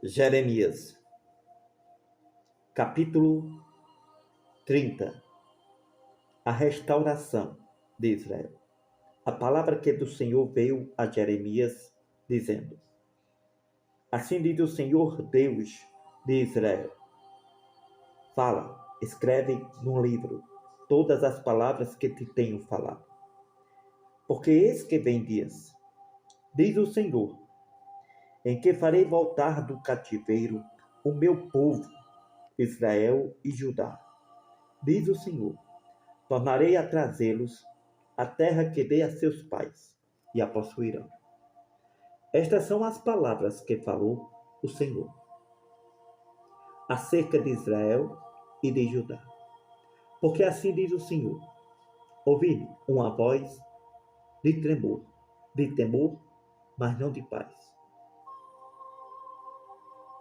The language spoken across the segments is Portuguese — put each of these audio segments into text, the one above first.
Jeremias, capítulo 30. A restauração de Israel. A palavra que do Senhor veio a Jeremias, dizendo: Assim diz o Senhor Deus de Israel: Fala, escreve num livro todas as palavras que te tenho falado. Porque eis que vem dias, diz o Senhor, em que farei voltar do cativeiro o meu povo, Israel e Judá. Diz o Senhor: Tornarei a trazê-los à terra que dei a seus pais, e a possuirão. Estas são as palavras que falou o Senhor acerca de Israel e de Judá. Porque assim diz o Senhor: ouvi uma voz de temor, mas não de paz.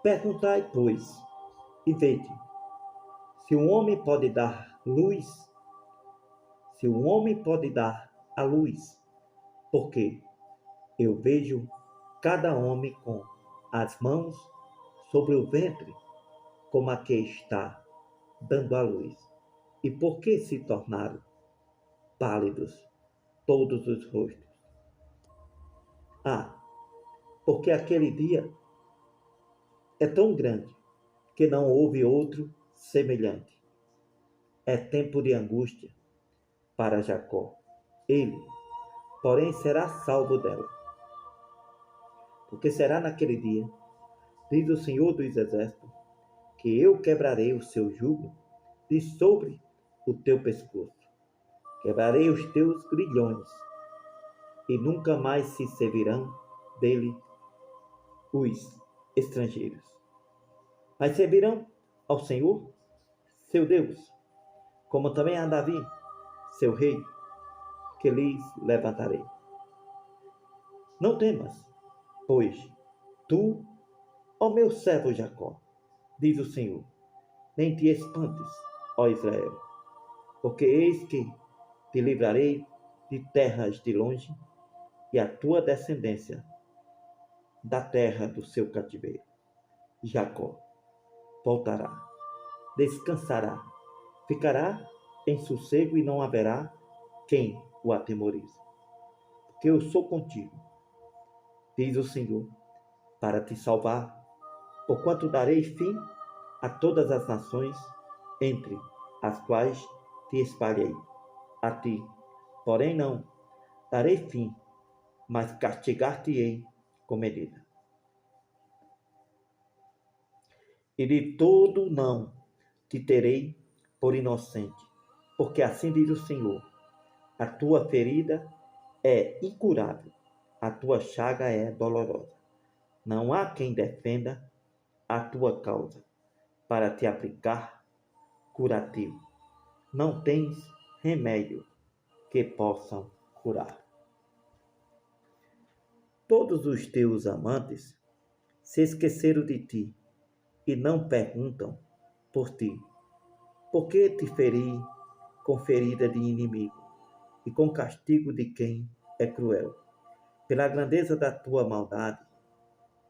Perguntai, pois, e vede, se um homem pode dar luz, se um homem pode dar a luz, porque eu vejo cada homem com as mãos sobre o ventre, como a que está dando a luz. E por que se tornaram pálidos todos os rostos? Ah, porque aquele dia é tão grande que não houve outro semelhante. É tempo de angústia para Jacó. Ele, porém, será salvo dela. Porque será naquele dia, diz o Senhor dos Exércitos, que eu quebrarei o seu jugo de sobre o teu pescoço. Quebrarei os teus grilhões, e nunca mais se servirão dele os estrangeiros. Mas servirão ao Senhor, seu Deus, como também a Davi, seu rei, que lhes levantarei. Não temas, pois tu, ó meu servo Jacó, diz o Senhor, nem te espantes, ó Israel, porque eis que te livrarei de terras de longe, e a tua descendência da terra do seu cativeiro. Jacó voltará, descansará, ficará em sossego e não haverá quem o atemorize. Porque eu sou contigo, diz o Senhor, para te salvar, porquanto darei fim a todas as nações entre as quais te espalhei. A ti, porém, não darei fim, mas castigar-te-ei com medida. E de todo não te terei por inocente, porque assim diz o Senhor: a tua ferida é incurável, a tua chaga é dolorosa. Não há quem defenda a tua causa para te aplicar curativo. Não tens remédio que possam curar. Todos os teus amantes se esqueceram de ti e não perguntam por ti. Por que te feri com ferida de inimigo e com castigo de quem é cruel? Pela grandeza da tua maldade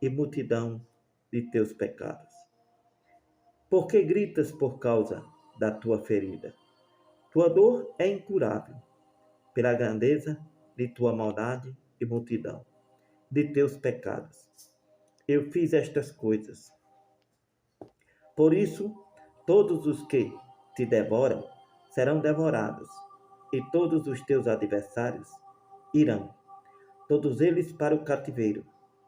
e multidão de teus pecados. Por que gritas por causa da tua ferida? Tua dor é incurável, pela grandeza de tua maldade e multidão de teus pecados. Eu fiz estas coisas. Por isso, todos os que te devoram serão devorados, e todos os teus adversários irão, todos eles para o cativeiro.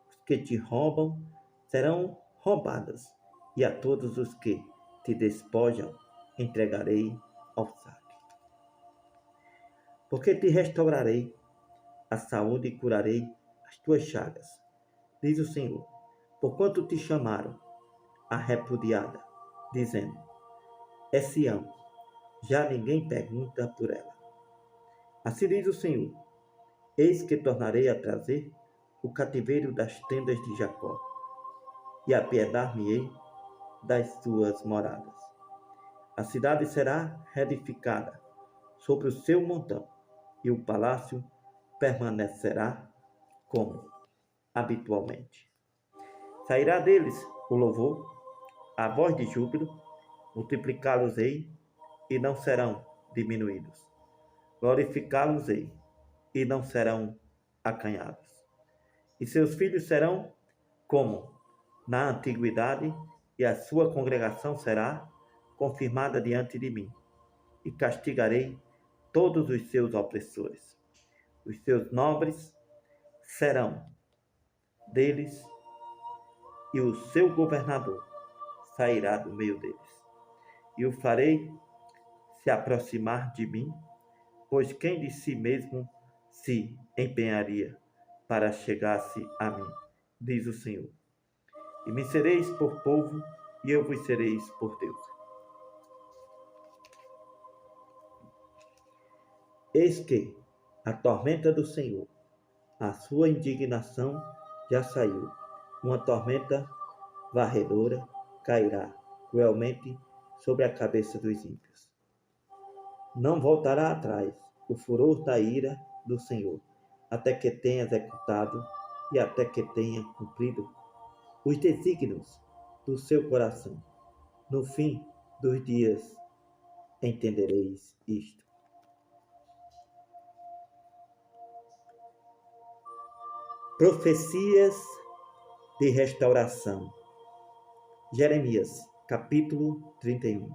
Os que te roubam serão roubados, e a todos os que te despojam entregarei ao saque. Porque te restaurarei a saúde e curarei as tuas chagas, diz o Senhor, porquanto te chamaram a repudiada, dizendo: é Sião, já ninguém pergunta por ela. Assim diz o Senhor: eis que tornarei a trazer o cativeiro das tendas de Jacó, e apiedar-me-ei das suas moradas. A cidade será reedificada sobre o seu montão, e o palácio permanecerá como habitualmente. Sairá deles o louvor, a voz de júbilo, multiplicá-los-ei e não serão diminuídos. Glorificá-los-ei e não serão acanhados. E seus filhos serão como na antiguidade, e a sua congregação será confirmada diante de mim, e castigarei todos os seus opressores. Os seus nobres serão deles, e o seu governador sairá do meio deles. E o farei se aproximar de mim, pois quem de si mesmo se empenharia para chegar-se a mim, diz o Senhor. E me sereis por povo, e eu vos sereis por Deus. Eis que a tormenta do Senhor, a sua indignação já saiu. Uma tormenta varredora cairá cruelmente sobre a cabeça dos ímpios. Não voltará atrás o furor da ira do Senhor, até que tenha executado e até que tenha cumprido os desígnios do seu coração. No fim dos dias entendereis isto. Profecias de restauração. Jeremias, capítulo 31.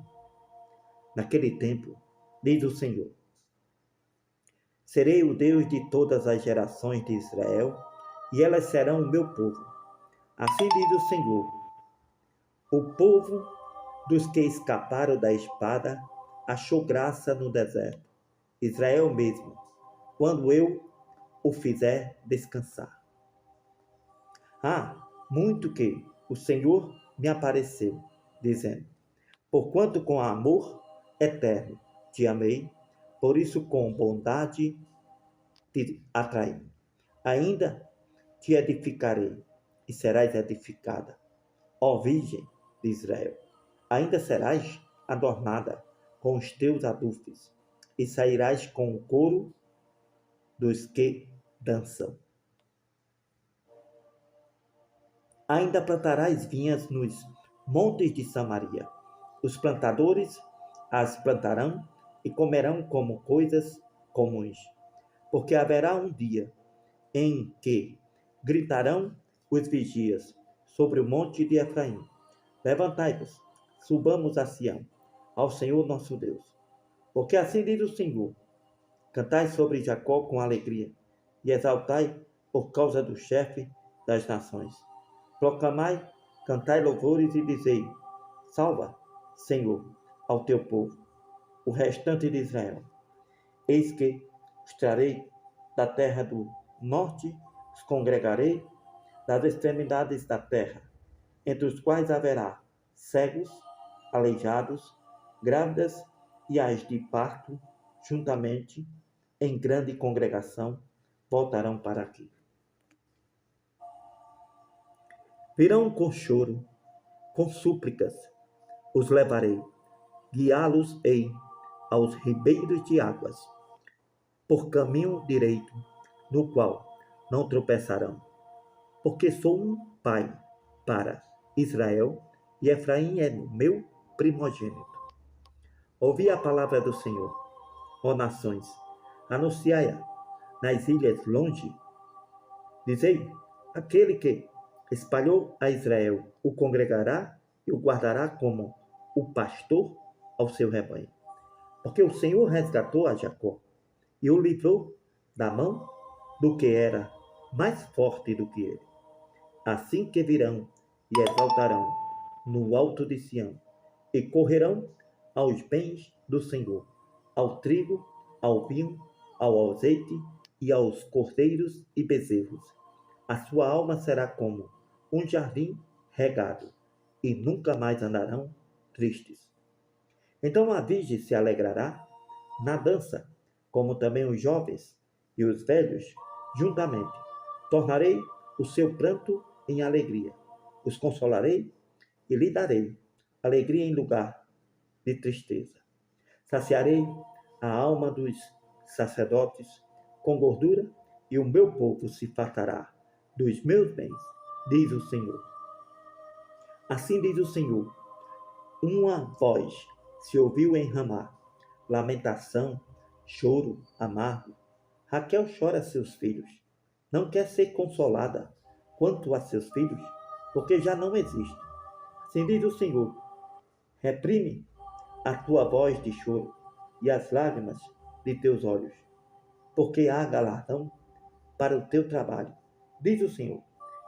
Naquele tempo, diz o Senhor: serei o Deus de todas as gerações de Israel, e elas serão o meu povo. Assim diz o Senhor: o povo dos que escaparam da espada achou graça no deserto, Israel mesmo, quando eu o fizer descansar. Muito que o Senhor me apareceu, dizendo: porquanto com amor eterno te amei, por isso com bondade te atraí. Ainda te edificarei, e serás edificada, ó Virgem de Israel. Ainda serás adornada com os teus adufes, e sairás com o coro dos que dançam. Ainda plantarás vinhas nos montes de Samaria. Os plantadores as plantarão e comerão como coisas comuns. Porque haverá um dia em que gritarão os vigias sobre o monte de Efraim: levantai-vos, subamos a Sião, ao Senhor nosso Deus. Porque assim diz o Senhor: cantai sobre Jacó com alegria, e exaltai por causa do chefe das nações. Proclamai, cantai louvores e dizei: salva, Senhor, ao teu povo, o restante de Israel. Eis que os trarei da terra do norte, os congregarei das extremidades da terra, entre os quais haverá cegos, aleijados, grávidas e as de parto, juntamente, em grande congregação, voltarão para aqui. Virão com choro, com súplicas, os levarei, guiá-los-ei aos ribeiros de águas, por caminho direito, no qual não tropeçarão. Porque sou um pai para Israel, e Efraim é meu primogênito. Ouvi a palavra do Senhor, ó nações, anunciai-a nas ilhas longe. Dizei: aquele que espalhou a Israel o congregará e o guardará como o pastor ao seu rebanho. Porque o Senhor resgatou a Jacó e o livrou da mão do que era mais forte do que ele. Assim que virão e exaltarão no alto de Sião, e correrão aos bens do Senhor, ao trigo, ao vinho, ao azeite e aos cordeiros e bezerros. A sua alma será como um jardim regado, e nunca mais andarão tristes. Então a virgem se alegrará na dança, como também os jovens e os velhos juntamente. Tornarei o seu pranto em alegria, os consolarei e lhe darei alegria em lugar de tristeza. Saciarei a alma dos sacerdotes com gordura, e o meu povo se fartará dos meus bens, diz o Senhor. Assim diz o Senhor: uma voz se ouviu em Ramá, lamentação, choro amargo. Raquel chora a seus filhos. Não quer ser consolada quanto a seus filhos, porque já não existe. Assim diz o Senhor: reprime a tua voz de choro e as lágrimas de teus olhos, porque há galardão para o teu trabalho, diz o Senhor,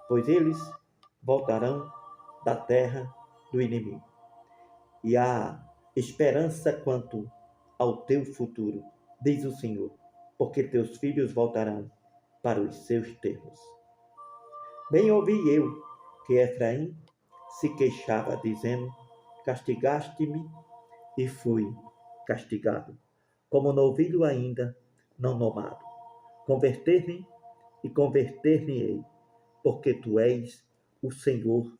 pois eles voltarão da terra do inimigo. E há esperança quanto ao teu futuro, diz o Senhor, porque teus filhos voltarão para os seus termos. Bem ouvi eu que Efraim se queixava, dizendo: castigaste-me e fui castigado, como novilho ainda não nomado. Converter-me e converter-me-ei, porque tu és o Senhor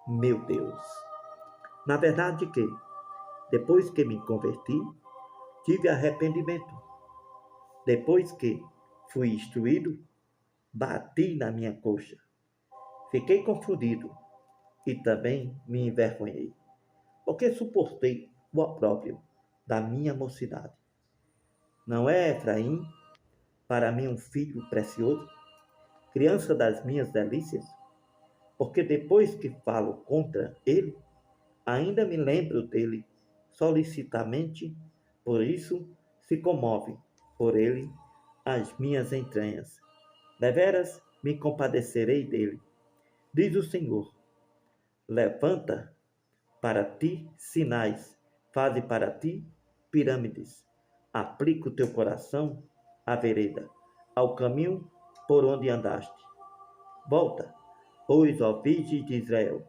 meu Deus. Na verdade que, depois que me converti, tive arrependimento. Depois que fui instruído, bati na minha coxa. Fiquei confundido e também me envergonhei, porque suportei o opróbrio da minha mocidade. Não é Efraim para mim um filho precioso, criança das minhas delícias? Porque depois que falo contra ele, ainda me lembro dele solicitamente, por isso se comove por ele as minhas entranhas. Deveras me compadecerei dele, diz o Senhor. Levanta para ti sinais, faze para ti pirâmides. Aplica o teu coração à vereda, ao caminho por onde andaste. Volta, pois, ó virgem de Israel,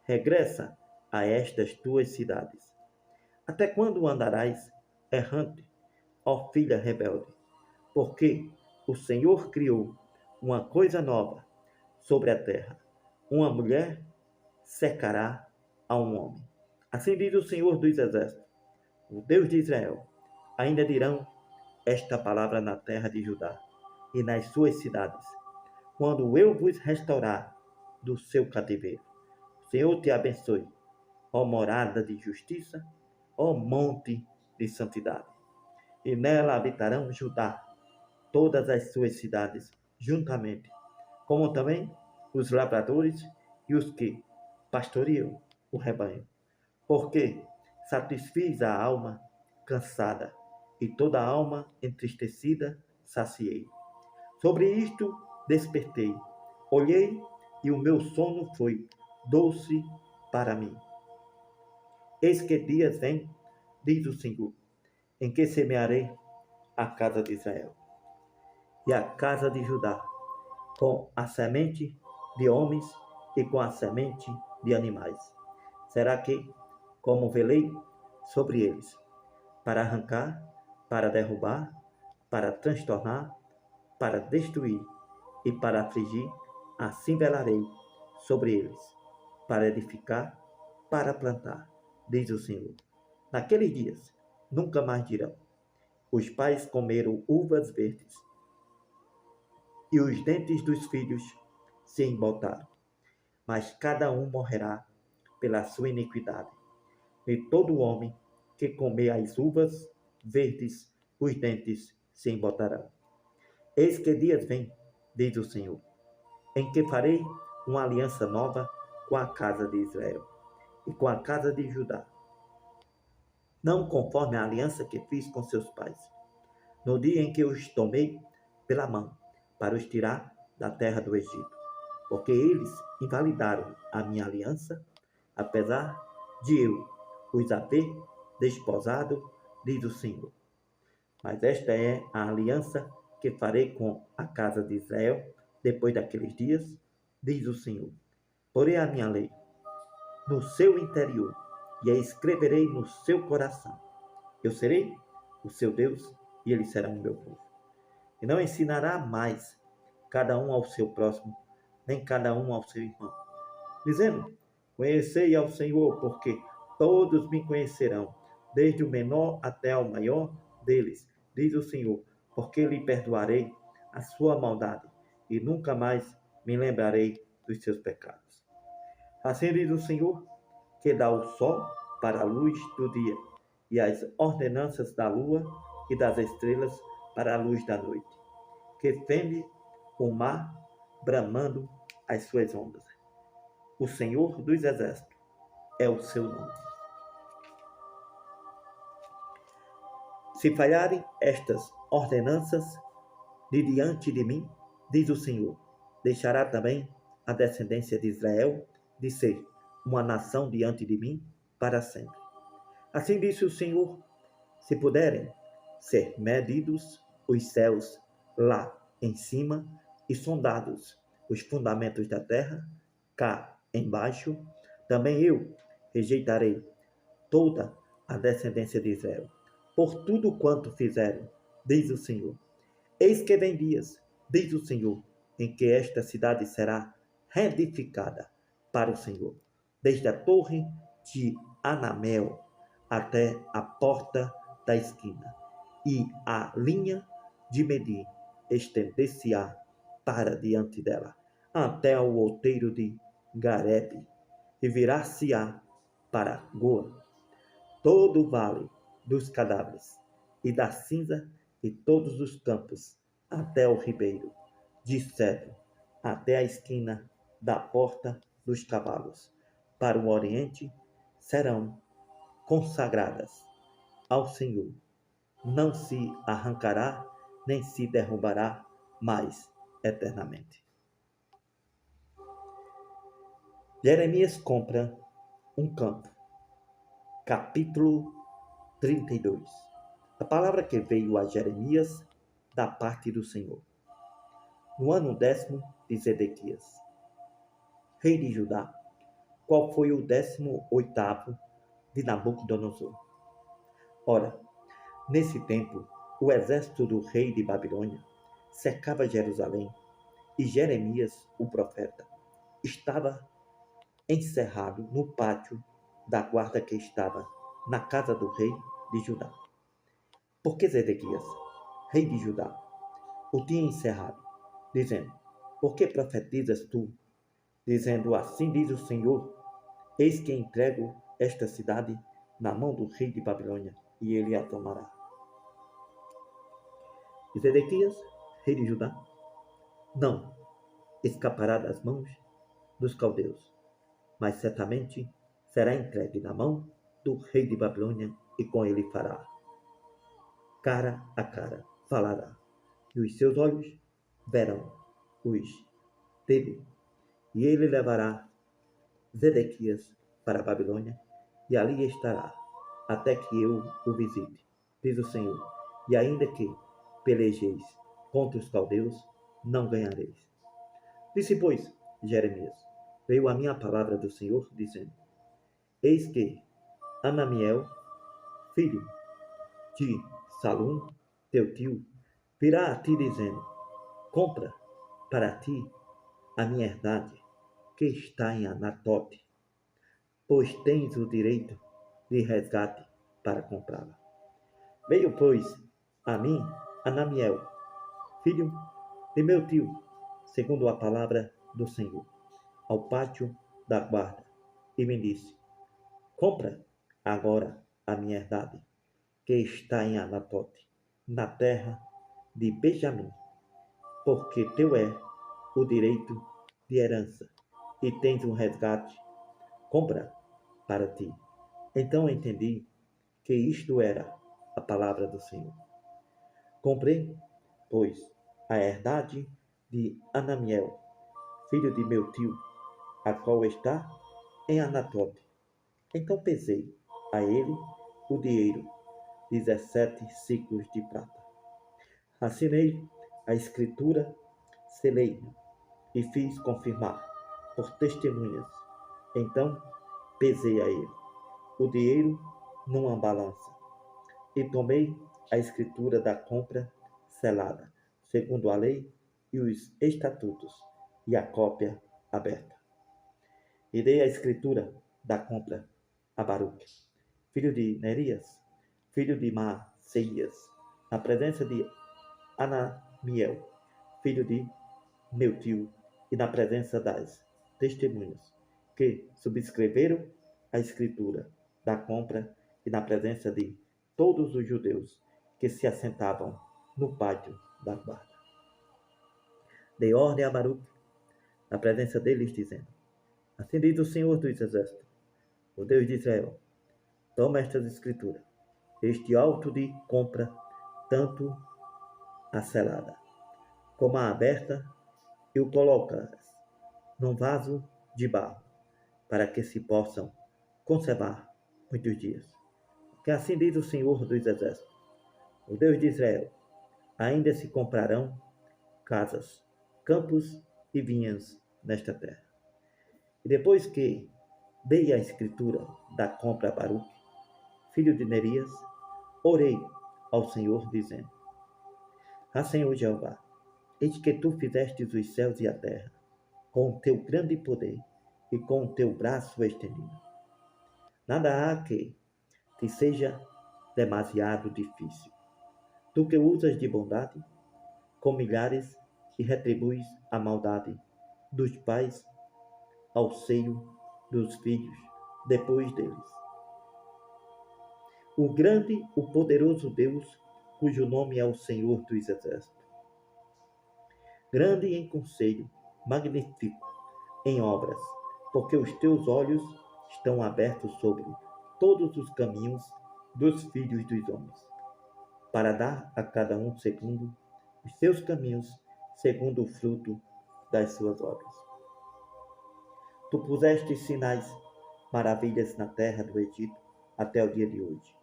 regressa a estas tuas cidades. Até quando andarás errante, ó filha rebelde? Porque o Senhor criou uma coisa nova sobre a terra. Uma mulher secará a um homem. Assim diz o Senhor dos Exércitos, o Deus de Israel. Ainda dirão esta palavra na terra de Judá e nas suas cidades, quando eu vos restaurar do seu cativeiro. O Senhor te abençoe, ó morada de justiça, ó monte de santidade. E nela habitarão Judá, todas as suas cidades, juntamente, como também os lavradores e os que pastoreiam o rebanho. Porque satisfiz a alma cansada, e toda a alma entristecida saciei. Sobre isto despertei, olhei, e o meu sono foi doce para mim. Eis que dias vêm, diz o Senhor, em que semearei a casa de Israel e a casa de Judá, com a semente de homens e com a semente de animais. Será que, como velei sobre eles, para arrancar, para derrubar, para transtornar, para destruir e para afligir, assim velarei sobre eles, para edificar, para plantar, diz o Senhor. Naqueles dias, nunca mais dirão: os pais comeram uvas verdes, e os dentes dos filhos se embotaram. Mas cada um morrerá pela sua iniquidade. E todo homem que comer as uvas verdes, os dentes se embotarão. Eis que dias vêm, diz o Senhor, em que farei uma aliança nova com a casa de Israel e com a casa de Judá, não conforme a aliança que fiz com seus pais, no dia em que os tomei pela mão para os tirar da terra do Egito, porque eles invalidaram a minha aliança, apesar de eu os haver desposado, diz o Senhor. Mas esta é a aliança que farei com a casa de Israel depois daqueles dias, diz o Senhor. Porei a minha lei no seu interior e a escreverei no seu coração. Eu serei o seu Deus e eles serão o meu povo. E não ensinará mais cada um ao seu próximo, nem cada um ao seu irmão, dizendo: conhecei ao Senhor, porque todos me conhecerão, desde o menor até o maior deles, diz o Senhor, porque lhe perdoarei a sua maldade e nunca mais me lembrarei dos seus pecados. Assim diz o Senhor, que dá o sol para a luz do dia, e as ordenanças da lua e das estrelas para a luz da noite, que fende o mar bramando as suas ondas. O Senhor dos Exércitos é o seu nome. Se falharem estas ordenanças de diante de mim, diz o Senhor, deixará também a descendência de Israel de ser uma nação diante de mim para sempre. Assim disse o Senhor, se puderem ser medidos os céus lá em cima e sondados os fundamentos da terra, cá embaixo, também eu rejeitarei toda a descendência de Israel, por tudo quanto fizeram, diz o Senhor. Eis que vem dias, diz o Senhor, em que esta cidade será reedificada para o Senhor, desde a torre de Anamel até a porta da esquina, e a linha de medir estender-se-á para diante dela, até o outeiro de Garebe, e virar-se-á para Goa, todo o vale dos cadáveres, e da cinza e todos os campos, até o ribeiro de Cedro, até a esquina da porta dos cavalos, para o oriente, serão consagradas ao Senhor. Não se arrancará, nem se derrubará mais eternamente. Jeremias compra um campo. Capítulo 32. A palavra que veio a Jeremias da parte do Senhor. No ano 10º de Zedequias, rei de Judá, qual foi o 18º de Nabucodonosor. Ora, nesse tempo, o exército do rei de Babilônia cercava Jerusalém, e Jeremias, o profeta, estava encerrado no pátio da guarda que estava na casa do rei de Judá. Porque Zedequias, rei de Judá, o tinha encerrado, dizendo: por que profetizas tu, dizendo: assim diz o Senhor, eis que entrego esta cidade na mão do rei de Babilônia, e ele a tomará. E Zedequias, rei de Judá, não escapará das mãos dos caldeus, mas certamente será entregue na mão do rei de Babilônia, e com ele fará cara a cara, falará, e os seus olhos verão os dele, e ele levará Zedequias para a Babilônia, e ali estará, até que eu o visite, diz o Senhor, e ainda que pelejeis contra os caldeus, não ganhareis. Disse, pois, Jeremias, veio a minha palavra do Senhor, dizendo: eis que Anamiel, filho de Salum, teu tio, virá a ti dizendo: compra para ti a minha herdade, que está em Anatote, pois tens o direito de resgate para comprá-la. Veio, pois, a mim Anamiel, filho de meu tio, segundo a palavra do Senhor, ao pátio da guarda, e me disse: compra agora a minha herdade, que está em Anatote, na terra de Benjamim, porque teu é o direito de herança, e tens um resgate. Compra para ti. Então entendi que isto era a palavra do Senhor. Comprei, pois, a herdade de Anamiel, filho de meu tio, a qual está em Anatote. Então pesei a ele o dinheiro, 17 ciclos de prata. Assinei a escritura, selei e fiz confirmar por testemunhas. Então pesei a ele o dinheiro numa balança, e tomei a escritura da compra selada, segundo a lei e os estatutos, e a cópia aberta. E dei a escritura da compra a Baruque, filho de Nerias, filho de Maceias, na presença de Anamiel, filho de meu tio, e na presença das testemunhas. que subscreveram a escritura da compra e na presença de todos os judeus que se assentavam no pátio da guarda. Dei ordem a Baruque, na presença deles, dizendo: Assim diz o Senhor dos Exércitos, o Deus de Israel: Toma estas escrituras, este auto de compra, tanto a selada como a aberta, e o colocas num vaso de barro, para que se possam conservar muitos dias. Que assim diz o Senhor dos Exércitos, o Deus de Israel: ainda se comprarão casas, campos e vinhas nesta terra. E depois que dei a escritura da compra a Baruque, filho de Nerias, orei ao Senhor, dizendo: Senhor Jeová, eis que tu fizestes os céus e a terra, com o teu grande poder e com o teu braço estendido. Nada há que te seja demasiado difícil. Tu que usas de bondade com milhares e retribuis a maldade dos pais ao seio dos filhos depois deles. O grande, o poderoso Deus, cujo nome é o Senhor dos Exércitos. Grande em conselho, magnífico em obras, porque os teus olhos estão abertos sobre todos os caminhos dos filhos dos homens, para dar a cada um segundo os seus caminhos, segundo o fruto das suas obras. Tu puseste sinais, maravilhas na terra do Egito até o dia de hoje,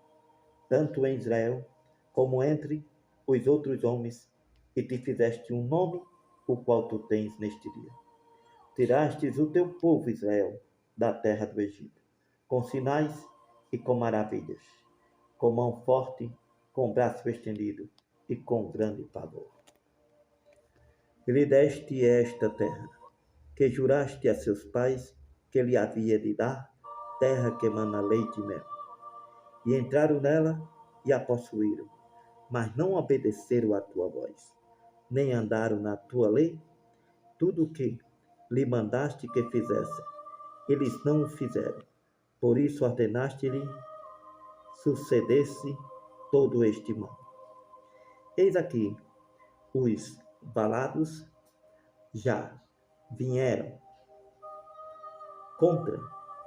tanto em Israel como entre os outros homens, e te fizeste um nome, o qual tu tens neste dia. Tirastes o teu povo Israel da terra do Egito, com sinais e com maravilhas, com mão forte, com braço estendido e com grande pavor. E lhe deste esta terra, que juraste a seus pais que lhe havia de dar, terra que emana leite e mel. E entraram nela e a possuíram, mas não obedeceram à tua voz, nem andaram na tua lei. Tudo o que lhe mandaste que fizessem, eles não o fizeram. Por isso ordenaste-lhe sucedesse todo este mal. Eis aqui, os valados já vieram contra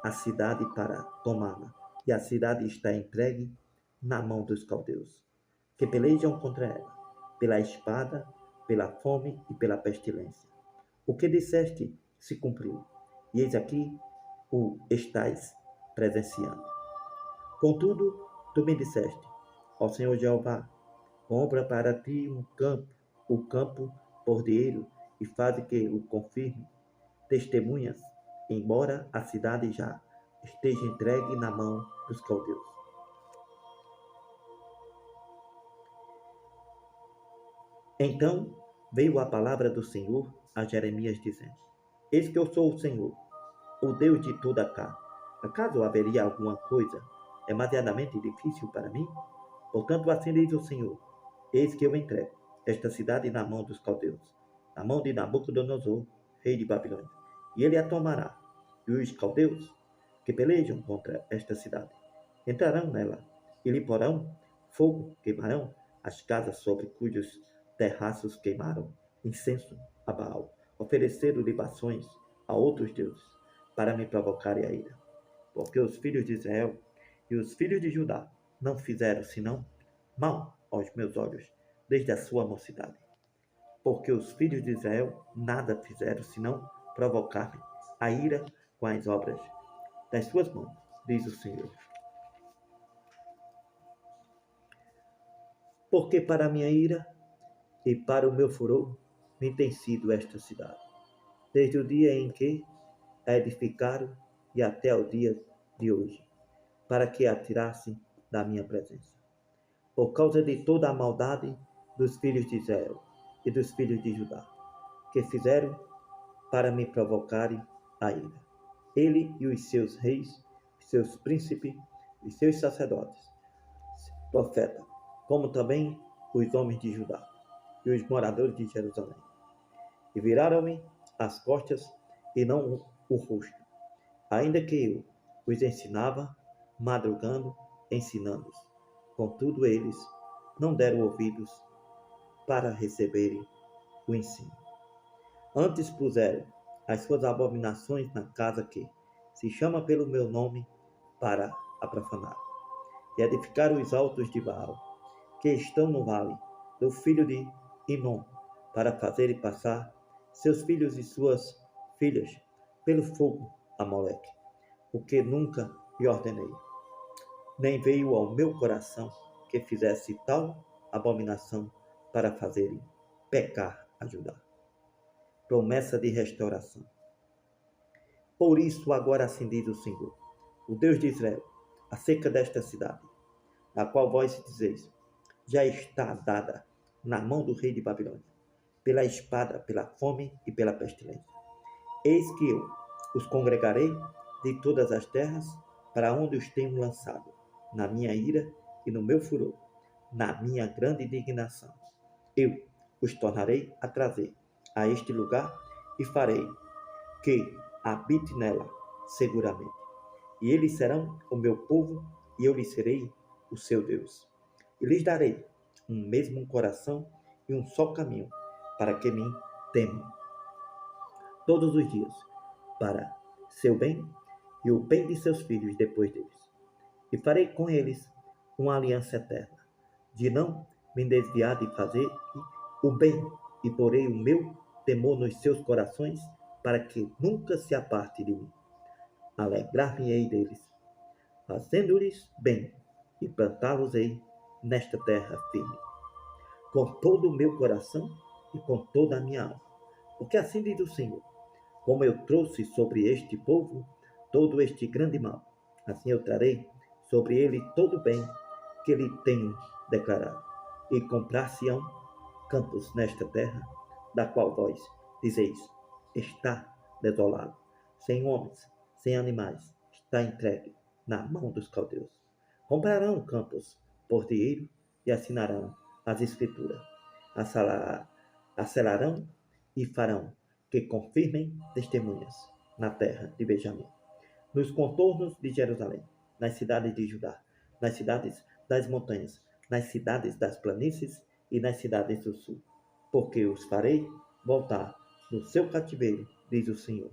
a cidade para tomá-la, e a cidade está entregue na mão dos caldeus, que pelejam contra ela, pela espada, pela fome e pela pestilência. O que disseste se cumpriu, e eis aqui o estás presenciando. Contudo, tu me disseste: ó Senhor Jeová, compra para ti um campo, o campo pordeiro, e faz que o confirme testemunhas, embora a cidade já esteja entregue na mão dos caldeus. Então veio a palavra do Senhor a Jeremias, dizendo: Eis que eu sou o Senhor, o Deus de toda a carne. Acaso haveria alguma coisa demasiadamente difícil para mim? Portanto, assim diz o Senhor: Eis que eu entrego esta cidade na mão dos caldeus, na mão de Nabucodonosor, rei de Babilônia, e ele a tomará. E os caldeus que pelejam contra esta cidade entrarão nela, e lhe porão fogo, queimarão as casas sobre cujos terraços queimaram incenso a Baal, ofereceram libações a outros deuses, para me provocarem a ira. Porque os filhos de Israel e os filhos de Judá não fizeram senão mal aos meus olhos desde a sua mocidade. Porque os filhos de Israel nada fizeram senão provocar-me a ira com as obras das suas mãos, diz o Senhor. Porque para a minha ira e para o meu furor me tem sido esta cidade, desde o dia em que a edificaram e até o dia de hoje, para que a tirassem da minha presença. Por causa de toda a maldade dos filhos de Israel e dos filhos de Judá, que fizeram para me provocarem a ira. Ele e os seus reis, os seus príncipes, os seus sacerdotes, profetas, como também os homens de Judá e os moradores de Jerusalém. E viraram-me as costas e não o rosto, ainda que eu os ensinava, madrugando, ensinando-os. Contudo, eles não deram ouvidos para receberem o ensino. Antes puseram as suas abominações na casa que se chama pelo meu nome para a profanar, e edificaram os altos de Baal, que estão no vale do filho de Inom, para fazerem passar seus filhos e suas filhas pelo fogo a Moleque, o que nunca lhe ordenei. Nem veio ao meu coração que fizesse tal abominação para fazerem pecar a Judá. Promessa de restauração. Por isso agora assim diz o Senhor, o Deus de Israel, acerca desta cidade, na qual vós dizeis, já está dada na mão do rei de Babilônia, pela espada, pela fome e pela pestilência. Eis que eu os congregarei de todas as terras para onde os tenho lançado, na minha ira e no meu furor, na minha grande indignação. Eu os tornarei a trazer a este lugar e farei que habite nela seguramente. E eles serão o meu povo e eu lhes serei o seu Deus. E lhes darei um mesmo coração e um só caminho, para que me temam todos os dias, para seu bem e o bem de seus filhos depois deles. E farei com eles uma aliança eterna, de não me desviar de fazer o bem, e porei o meu temor nos seus corações, para que nunca se aparte de mim. Alegrar-me-ei deles, fazendo-lhes bem, e plantá-los-ei nesta terra firme, com todo o meu coração e com toda a minha alma. Porque assim diz o Senhor, como eu trouxe sobre este povo todo este grande mal, assim eu trarei sobre ele todo o bem que lhe tenho declarado. E comprar-se-ão campos nesta terra, da qual vós dizeis, está desolado, sem homens, sem animais, está entregue na mão dos caldeus. Comprarão campos por dinheiro e assinarão as escrituras. Acelarão e farão que confirmem testemunhas na terra de Benjamim, nos contornos de Jerusalém, nas cidades de Judá, nas cidades das montanhas, nas cidades das planícies e nas cidades do sul, porque os farei voltar no seu cativeiro, diz o Senhor,